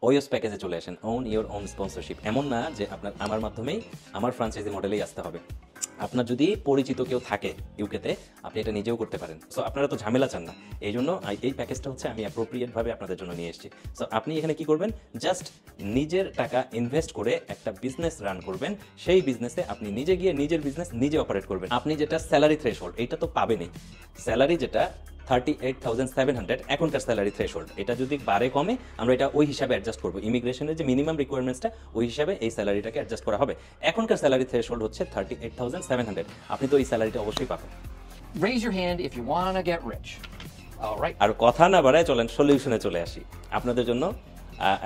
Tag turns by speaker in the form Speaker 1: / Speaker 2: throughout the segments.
Speaker 1: ওইওস প্যাকেজে চলে আসেন, ওন ইওর ওন স্পন্সরশিপ। এমন না যে আপনার আমার মাধ্যমেই আমার ফ্রাঞ্চাইজি মডেলেই আসতে হবে। আপনার যদি পরিচিত কেউ থাকে ইউকেতে, আপনি এটা নিজেও করতে পারেন। সো আপনারা তো ঝামেলা চান না, এই জন্য এই প্যাকেজটা হচ্ছে আমি অ্যাপ্রোপ্রিয়েটভাবে আপনাদের জন্য নিয়ে এসেছি। সো আপনি এখানে কি করবেন, জাস্ট নিজের টাকা ইনভেস্ট করে একটা বিজনেস রান করবেন। সেই বিজনেসে আপনি নিজে গিয়ে নিজের বিজনেস নিজে অপারেট করবেন। আপনি যেটা স্যালারি থ্রেশহোল্ড, এটা তো পাবেনই। স্যালারি যেটা 38,700 এখনকার স্যালারি থ্রেশহোল্ড, এটা যদি বাড়ে কমে আমরা এটা ওই হিসাবে অ্যাডজাস্ট করবো। ইমিগ্রেশনের যে মিনিমাম রিকোয়ারমেন্টসটা ওই হিসাবে এই স্যালারিটাকে অ্যাডজাস্ট করা হবে। এখনকার স্যালারি থ্রেশহোল্ড হচ্ছে 38,700। আপনি তো এই স্যালারিটা অবশ্যই পাবেন।
Speaker 2: Raise your hand if you want to get rich. All right.
Speaker 1: আর কথা না বাড়ায় চলেন সলিউশনে চলে আসি। আপনাদের জন্য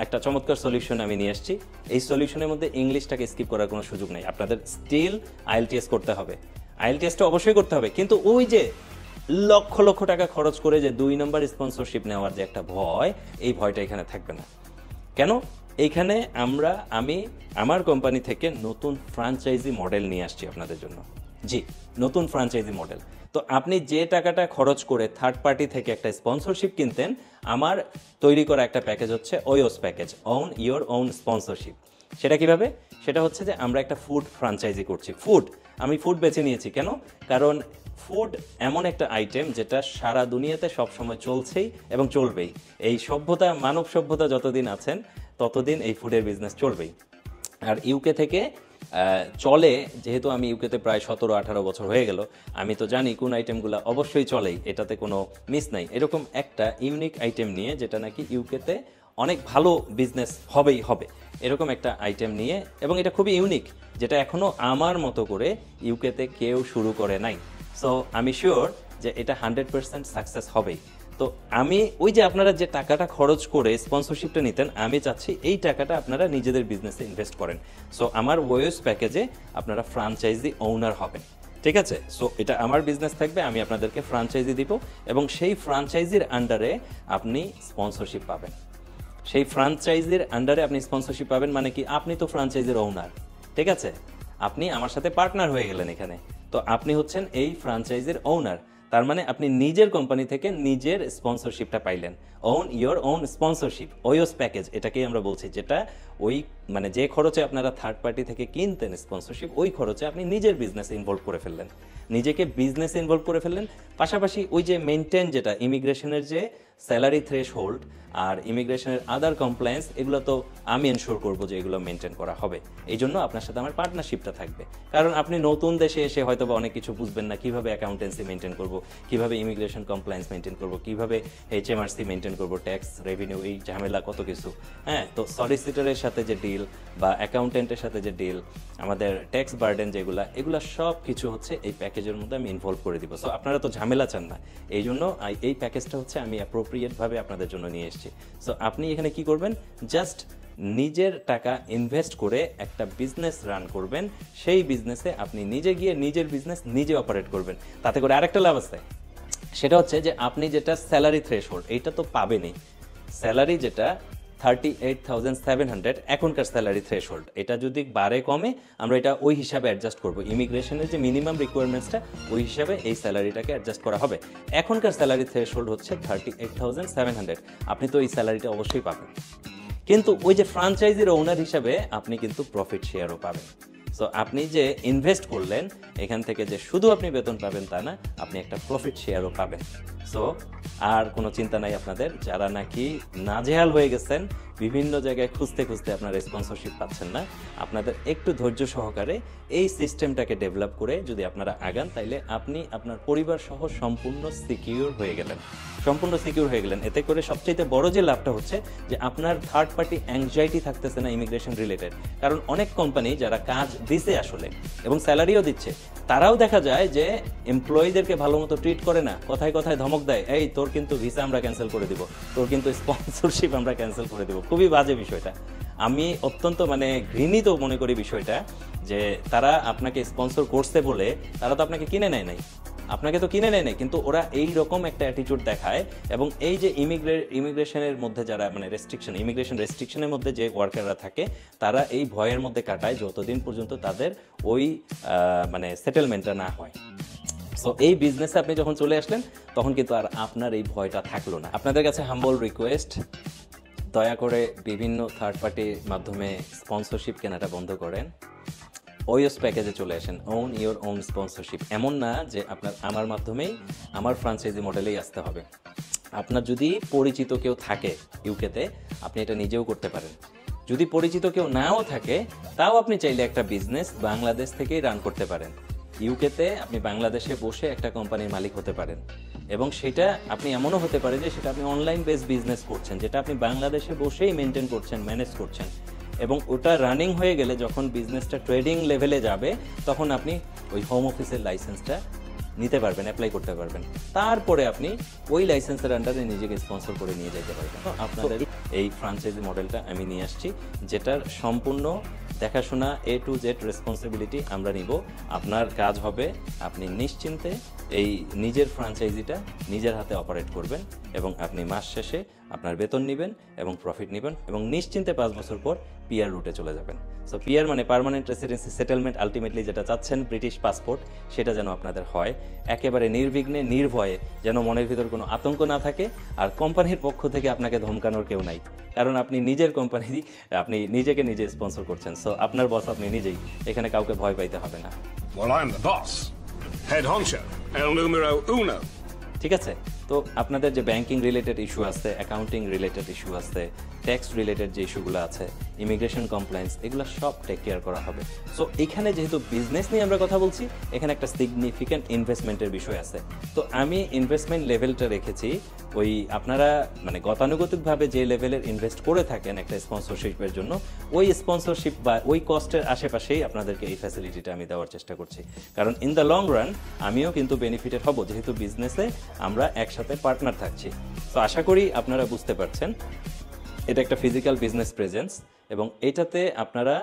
Speaker 1: একটা চমৎকার সলিউশন আমি নিয়ে এসেছি। এই সলিউশনের মধ্যে ইংলিশটাকে স্কিপ করার কোনো সুযোগ নেই। আপনাদের স্টিল আইএলটিএস করতে হবে, আইএলটিএসটা অবশ্যই করতে হবে, কিন্তু ওই যে লক্ষ লক্ষ টাকা খরচ করে যে 2 নম্বর স্পন্সরশিপ নেওয়ার যে একটা ভয়, এই ভয়টা এখানে থাকবে না। কেন? এইখানে আমি আমার কোম্পানি থেকে নতুন ফ্র্যাঞ্চাইজি মডেল নিয়ে আসছি আপনাদের জন্য। জি, নতুন ফ্র্যাঞ্চাইজি মডেল। তো আপনি যে টাকাটা খরচ করে থার্ড পার্টি থেকে একটা স্পন্সরশিপ কিনতেন, আমার তৈরি করা একটা প্যাকেজ হচ্ছে OYOS package, own your own sponsorship. সেটা কিভাবে? সেটা হচ্ছে যে আমরা একটা ফুড ফ্র্যাঞ্চাইজি করছি। আমি ফুড বেছে নিয়েছি কেন? কারণ ফুড এমন একটা আইটেম যেটা সারা দুনিয়াতে সবসময় চলছেই এবং চলবেই। এই সভ্যতা, মানব সভ্যতা যতদিন আছেন ততদিন এই ফুডের বিজনেস চলবেই। আর ইউকে থেকে চলে, যেহেতু আমি ইউকেতে প্রায় 17-18 বছর হয়ে গেল, আমি তো জানি কোন আইটেমগুলো অবশ্যই চলেই, এটাতে কোনো মিস নাই। এরকম একটা ইউনিক আইটেম নিয়ে যেটা নাকি ইউকেতে অনেক ভালো বিজনেস হবেই হবে, এরকম একটা আইটেম নিয়ে, এবং এটা খুবই ইউনিক, যেটা এখনও আমার মতো করে ইউকেতে কেউ শুরু করে নাই। সো আমি শিওর যে এটা 100% সাকসেস হবেই। তো আমি ওই যে আপনারা যে টাকাটা খরচ করে স্পন্সরশিপটা নিতেন, আমি চাচ্ছি এই টাকাটা আপনারা নিজেদের বিজনেসে ইনভেস্ট করেন। সো আমার ওয়েস প্যাকেজে আপনারা ফ্র্যাঞ্চাইজি ওনার হবেন, ঠিক আছে? সো এটা আমার বিজনেস থাকবে, আমি আপনাদেরকে ফ্র্যাঞ্চাইজি দিব, এবং সেই ফ্র্যাঞ্চাইজির আন্ডারে আপনি স্পন্সরশিপ পাবেন। সেই ফ্র্যাঞ্চাইজির আন্ডারে আপনি স্পন্সরশিপ পাবেন মানে কি? আপনি তো ফ্র্যাঞ্চাইজির ওনার, ঠিক আছে? আপনি আমার সাথে পার্টনার হয়ে গেলেন এখানে। তো আপনি হচ্ছেন এই ফ্র্যাঞ্চাইজির ওনার, তার মানে আপনি নিজের কোম্পানি থেকে নিজের স্পন্সরশিপটা পাইলেন। Own your own sponsorship, OYOS package এটাকেই আমরা বলছি, যেটা ওই মানে যে খরচে আপনারা থার্ড পার্টি থেকে কিনতেন স্পন্সরশিপ, ওই খরচে আপনি নিজের বিজনেসে ইনভলভ করে ফেললেন, নিজেকে বিজনেসে ইনভলভ করে ফেললেন। পাশাপাশি ওই যে মেনটেন, যেটা ইমিগ্রেশনের যে স্যালারি থ্রেশহোল্ড আর ইমিগ্রেশনের আদার কমপ্লায়েন্স, এগুলো তো আমি এনশোর করবো যে এগুলো মেনটেন করা হবে। এই জন্য আপনার সাথে আমার পার্টনারশিপটা থাকবে। কারণ আপনি নতুন দেশে এসে হয়তো বা অনেক কিছু বুঝবেন না, কিভাবে অ্যাকাউন্টেন্সি মেনটেন করব, কিভাবে ইমিগ্রেশন কমপ্লায়েন্স মেনটেন করব, কিভাবে HMRC মেনটেন করব, ট্যাক্স রেভিনিউ, এই ঝামেলা কত কিছু। হ্যাঁ, তো সলিসিটরের সাথে যে ডিল বা অ্যাকাউন্টেন্টের সাথে যে ডিল, আমাদের ট্যাক্স বার্ডেন যেগুলা, এগুলো সব কিছু হচ্ছে এই প্যাকেজের মধ্যে আমি ইনভলভ করে দিব। সো আপনারা তো ঝামেলা চান না, এই জন্য এই প্যাকেজটা হচ্ছে আমি অ্যাপ্রোপ্রিয়েটভাবে আপনাদের জন্য নিয়ে এসেছি। সো আপনি এখানে কি করবেন, জাস্ট নিজের টাকা ইনভেস্ট করে একটা বিজনেস রান করবেন। সেই বিজনেসে আপনি নিজে গিয়ে নিজের বিজনেস নিজে অপারেট করবেন। তাতে করে আরেকটা লাভ আছে, সেটা হচ্ছে যে আপনি যেটা স্যালারি থ্রেশহোল্ড, এইটা তো পাবেনই। স্যালারি যেটা 38,700 এখনকার স্যালারি থ্রেশহোল্ড, এটা যদি বাড়ে কমে আমরা এটা ওই হিসাবে অ্যাডজাস্ট করব। ইমিগ্রেশনের যে মিনিমাম রিকোয়ারমেন্টসটা ওই হিসাবে এই স্যালারিটাকে অ্যাডজাস্ট করা হবে। এখনকার স্যালারি থ্রেশহোল্ড হচ্ছে 38,700। আপনি তো এই স্যালারিটা অবশ্যই পাবেন, কিন্তু ওই যে ফ্র্যাঞ্চাইজির ওনার হিসাবে আপনি কিন্তু প্রফিট শেয়ারও পাবেন। সো আপনি যে ইনভেস্ট করলেন, এখান থেকে যে শুধু আপনি বেতন পাবেন তা না, আপনি একটা প্রফিট শেয়ারও পাবেন। সো আর কোনো চিন্তা নাই আপনাদের, যারা নাকি নাজেহাল হয়ে গেছেন, বিভিন্ন জায়গায় খুঁজতে খুঁজতে আপনারা স্পন্সরশিপ পাচ্ছেন না, আপনাদের একটু ধৈর্য সহকারে এই সিস্টেমটাকে ডেভেলপ করে যদি আপনারা আগান, তাইলে আপনি আপনার পরিবার সহ সম্পূর্ণ সিকিউর হয়ে গেলেন, সম্পূর্ণ সিকিউর হয়ে গেলেন। এতে করে সবচেয়ে বড় যে লাভটা হচ্ছে যে আপনার থার্ড পার্টি অ্যাংজাইটি থাকতেছে না ইমিগ্রেশন রিলেটেড। কারণ অনেক কোম্পানি যারা কাজ দিছে আসলে এবং স্যালারিও দিচ্ছে, তারাও দেখা যায় যে এমপ্লয়ীদেরকে ভালো মতো ট্রিট করে না, কথায় কথায় ধমক দেয়, এই তোর কিন্তু ভিসা আমরা ক্যান্সেল করে দিব, তোর কিন্তু স্পন্সরশিপ আমরা ক্যান্সেল করে দিব। খুবই বাজে বিষয়টা, আমি অত্যন্ত ঘৃণিত মনে করি বিষয়টা, যে তারা আপনাকে স্পন্সর করছে বলে তারা তো আপনাকে কিনে নেয় নাই, আপনাকে তো কিনে নেয় নাই, কিন্তু ওরা এই রকম একটা অ্যাটিটিউড দেখায়। এবং এই যে ইমিগ্রেশনের মধ্যে যারা ইমিগ্রেশন রেস্ট্রিকশনের মধ্যে যে ওয়ার্কাররা থাকে, তারা এই ভয়ের মধ্যে কাটায় যতদিন পর্যন্ত তাদের ওই সেটেলমেন্টটা না হয়। সো এই বিজনেসে আপনি যখন চলে আসলেন, তখন কিন্তু আর আপনার এই ভয়টা থাকলো না। আপনাদের কাছে হাম্বল রিকোয়েস্ট, দয়া করে বিভিন্ন থার্ড পার্টির মাধ্যমে স্পন্সরশিপ কেনাটা বন্ধ করেন। ওইএস প্যাকেজে চলে আসেন, ওন ইওর ওন স্পন্সরশিপ। এমন না যে আপনার আমার মাধ্যমেই আমার ফ্রাঞ্চাইজি মডেলেই আসতে হবে। আপনার যদি পরিচিত কেউ থাকে ইউকেতে, আপনি এটা নিজেও করতে পারেন। যদি পরিচিত কেউ নাও থাকে, তাও আপনি চাইলে একটা বিজনেস বাংলাদেশ থেকেই রান করতে পারেন। ইউকেতে আপনি বাংলাদেশে বসে একটা কোম্পানির মালিক হতে পারেন, এবং সেটা আপনি এমনও হতে পারে যে সেটা আপনি অনলাইন বেস বিজনেস করছেন, যেটা আপনি বাংলাদেশে বসেই মেনটেন করছেন, ম্যানেজ করছেন, এবং ওটা রানিং হয়ে গেলে যখন বিজনেসটা ট্রেডিং লেভেলে যাবে, তখন আপনি ওই হোম অফিসের লাইসেন্সটা নিতে পারবেন, অ্যাপ্লাই করতে পারবেন। তারপরে আপনি ওই লাইসেন্সের আন্ডারে নিজেকে স্পন্সর করে নিয়ে যেতে পারবেন। তো আপনাদের এই ফ্রাঞ্চাইজি মডেলটা আমি নিয়ে আসছি, যেটার সম্পূর্ণ দেখাশোনা A to Z রেসপন্সিবিলিটি আমরা নিব। আপনার কাজ হবে আপনি নিশ্চিন্তে এই নিজের ফ্রাঞ্চাইজিটা নিজের হাতে অপারেট করবেন, এবং আপনি মাস শেষে আপনার বেতন নেবেন এবং প্রফিট নেবেন, এবং নিশ্চিন্তে 5 বছর পর পিআর রুটে চলে যাবেন। সো পিআর মানে পার্মানেন্ট রেসিডেন্সি সেটেলমেন্ট, আলটিমেটলি যেটা চাচ্ছেন ব্রিটিশ পাসপোর্ট, সেটা যেন আপনাদের হয় একেবারে নির্বিঘ্নে, নির্ভয়ে, যেন মনের ভিতর কোনো আতঙ্ক না থাকে। আর কোম্পানির পক্ষ থেকে আপনাকে ধমকানোর কেউ নাই, কারণ আপনি নিজের কোম্পানি, আপনি নিজেকে নিজে স্পন্সর করছেন। সো আপনার বস আপনি নিজেই, এখানে কাউকে ভয় পাইতে হবে না।
Speaker 3: Well, I'm the boss. Head honcho. El numero uno.
Speaker 1: ঠিক আছে? তো আপনাদের যে ব্যাংকিং রিলেটেড ইস্যু আছে, অ্যাকাউন্টিং রিলেটেড ইস্যু আছে, ট্যাক্স রিলেটেড যে ইস্যুগুলো আছে, ইমিগ্রেশন কমপ্লায়েন্স, এগুলো সব টেক কেয়ার করা হবে। সো এখানে যেহেতু বিজনেস নিয়ে আমরা কথা বলছি, এখানে একটা সিগনিফিক্যান্ট ইনভেস্টমেন্টের বিষয় আছে। তো আমি ইনভেস্টমেন্ট লেভেলটা রেখেছি ওই আপনারা মানে গতানুগতিকভাবে যে লেভেলের ইনভেস্ট করে থাকেন একটা স্পন্সরশিপের জন্য, ওই স্পন্সরশিপ বা ওই কস্টের আশেপাশেই আপনাদেরকে এই ফ্যাসিলিটিটা আমি দেওয়ার চেষ্টা করছি। কারণ ইন দ্য লং রান আমিও কিন্তু বেনিফিটেড হব, যেহেতু বিজনেসে আমরা একসাথে পার্টনার থাকছি। তো আশা করি আপনারা বুঝতে পারছেন এটা একটা ফিজিক্যাল বিজনেস প্রেজেন্স, এবং এটাতে আপনারা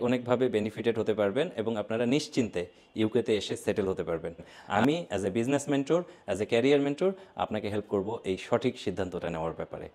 Speaker 1: অনেকভাবে বেনিফিটেড হতে পারবেন, এবং আপনারা নিশ্চিন্তে ইউকেতে এসে সেটেল হতে পারবেন। আমি as a business mentor, as a career mentor আপনাকে হেল্প করব এই সঠিক সিদ্ধান্তটা নেওয়ার ব্যাপারে।